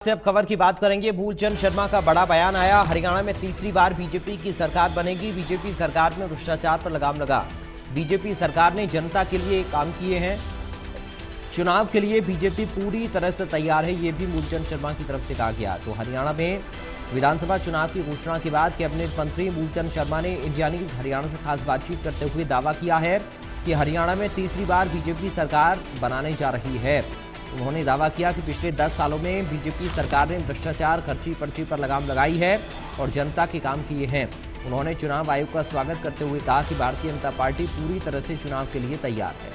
से अब खबर की बात करेंगे। मूलचंद शर्मा का बड़ा बयान आया। हरियाणा में तीसरी बार बीजेपी की सरकार बनेगी। बीजेपी सरकार में भ्रष्टाचार पर लगाम लगा। बीजेपी सरकार ने जनता के लिए काम किए हैं। चुनाव के लिए बीजेपी पूरी तरह से तैयार है, ये भी मूलचंद शर्मा की तरफ से कहा गया। तो हरियाणा में विधानसभा चुनाव की घोषणा के बाद कैबिनेट मंत्री मूलचंद शर्मा ने इंडिया न्यूज हरियाणा से खास बातचीत करते हुए दावा किया है कि हरियाणा में तीसरी बार बीजेपी सरकार बनाने जा रही है। उन्होंने दावा किया कि पिछले 10 सालों में बीजेपी सरकार ने भ्रष्टाचार, खर्ची पर्ची पर लगाम लगाई है और जनता के काम किए हैं। उन्होंने चुनाव आयोग का स्वागत करते हुए कहा कि भारतीय जनता पार्टी पूरी तरह से चुनाव के लिए तैयार है।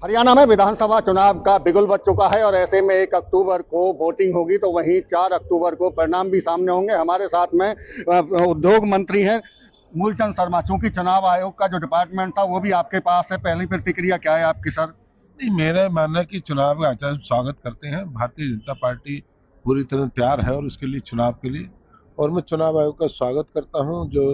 हरियाणा में विधानसभा चुनाव का बिगुल बज चुका है और ऐसे में 1 अक्टूबर को वोटिंग होगी, तो वहीं 4 अक्टूबर को परिणाम भी सामने होंगे। हमारे साथ में उद्योग मंत्री हैं मूलचंद शर्मा। चूंकि चुनाव आयोग का जो डिपार्टमेंट था वो भी आपके पास है, पहली प्रतिक्रिया क्या है आपकी सर? नहीं, मेरा मानना है कि चुनाव का आचार स्वागत करते हैं। भारतीय जनता पार्टी पूरी तरह तैयार है और उसके लिए चुनाव के लिए, और मैं चुनाव आयोग का स्वागत करता हूं जो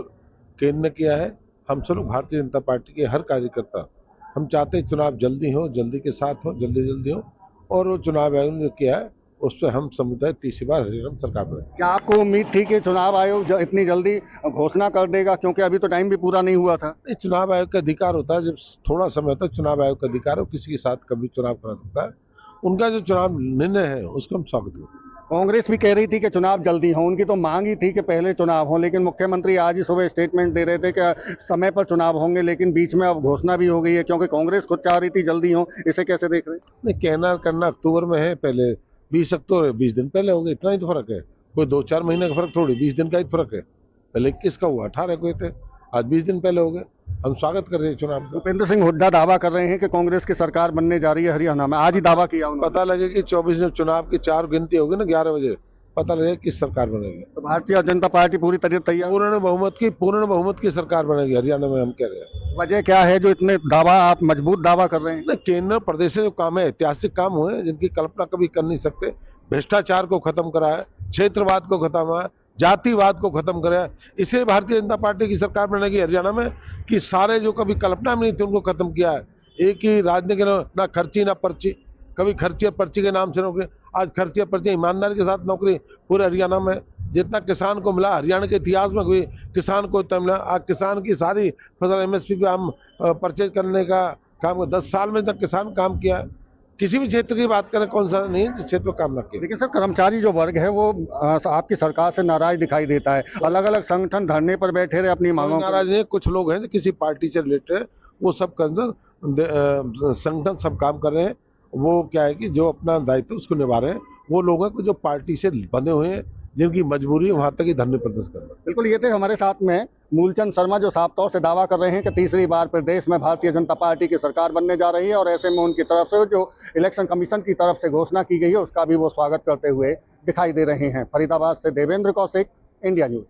केंद्र ने किया है। हम सब लोग भारतीय जनता पार्टी के हर कार्यकर्ता हम चाहते हैं चुनाव जल्दी हो, जल्दी के साथ हो, जल्दी हो, और वो चुनाव आयोग ने किया है उस पर हम समुदाय तीसरी बार हरियाणा सरकार बने। क्या आपको उम्मीद थी कि चुनाव आयोग इतनी जल्दी घोषणा कर देगा, क्योंकि अभी तो टाइम भी पूरा नहीं हुआ था? चुनाव आयोग का अधिकार होता है, जब थोड़ा समय होता है चुनाव आयोग का अधिकार है, किसी के साथ कभी चुनाव करा सकता है। उनका जो चुनाव निर्णय है उसको हम स्वागत करते हैं। कांग्रेस भी कह रही थी कि चुनाव जल्दी हो, उनकी तो मांग ही थी कि पहले चुनाव हो, लेकिन मुख्यमंत्री आज ही सुबह स्टेटमेंट दे रहे थे कि समय पर चुनाव होंगे, लेकिन बीच में अब घोषणा भी हो गई है, क्योंकि कांग्रेस खुद चाह रही थी जल्दी हो। इसे कैसे देख रहे हैं? नहीं, कहना करना अक्टूबर में है, पहले 20 अक्टूबर 20 दिन पहले होंगे, इतना ही तो फर्क है। कोई 2-4 महीने का फर्क थोड़ी, 20 दिन का ही फर्क है। पहले 21 का हुआ, 18 को थे, आज 20 दिन पहले हो गए। हम स्वागत कर रहे हैं चुनाव का। भूपेंद्र सिंह हुड्डा दावा कर रहे हैं कि कांग्रेस की सरकार बनने जा रही है हरियाणा में। आज ही दावा किया उन्होंने। पता लगे कि 24 में चुनाव की 4 गिनती होगी ना, 11 बजे पता लगे किस सरकार बनेगी। तो भारतीय जनता पार्टी पूरी तरह तैयार, पूर्ण बहुमत की सरकार बनेगी हरियाणा में, हम कह रहे हैं। वजह क्या है जो इतने दावा, आप मजबूत दावा कर रहे हैं? ना, केंद्र प्रदेश से जो काम है, ऐतिहासिक काम हुए जिनकी कल्पना कभी कर नहीं सकते। भ्रष्टाचार को खत्म करा है, क्षेत्रवाद को खत्म हुआ है, जातिवाद को खत्म करा है। इसलिए भारतीय जनता पार्टी की सरकार बनेगी हरियाणा में कि सारे जो कभी कल्पना में नहीं थी उनको खत्म किया है। एक ही राजनीति, ना खर्ची ना पर्ची, कभी खर्ची और पर्ची के नाम से नौकरी, आज खर्ची और पर्ची ईमानदारी के साथ नौकरी पूरे हरियाणा में। जितना किसान को मिला, हरियाणा के इतिहास में कोई किसान को इतना मिला। आज किसान की सारी फसल एमएसपी पे हम परचेज करने का काम 10 साल में तक किसान काम किया है। किसी भी क्षेत्र की बात करें, कौन सा नहीं है जिस क्षेत्र में काम न किया। लेकिन सर, कर्मचारी जो वर्ग है वो आपकी सरकार से नाराज दिखाई देता है। अलग अलग संगठन धरने पर बैठे रहे अपनी मांगों नाराज है। कुछ लोग हैं जो किसी पार्टी से रिलेटेड है, वो सब के अंदर संगठन सब काम कर रहे हैं। वो क्या है कि जो अपना दायित्व उसको निभा रहे हैं, वो लोग हैं जो पार्टी से बने हुए हैं, जिनकी मजबूरी है वहां तक ही धरने प्रदर्शन करना। बिल्कुल, ये थे हमारे साथ में मूलचंद शर्मा, जो साफ तौर से दावा कर रहे हैं कि तीसरी बार प्रदेश में भारतीय जनता पार्टी की सरकार बनने जा रही है, और ऐसे में उनकी तरफ से जो इलेक्शन कमीशन की तरफ से घोषणा की गई है उसका भी वो स्वागत करते हुए दिखाई दे रहे हैं। फरीदाबाद से देवेंद्र कौशिक, इंडिया न्यूज।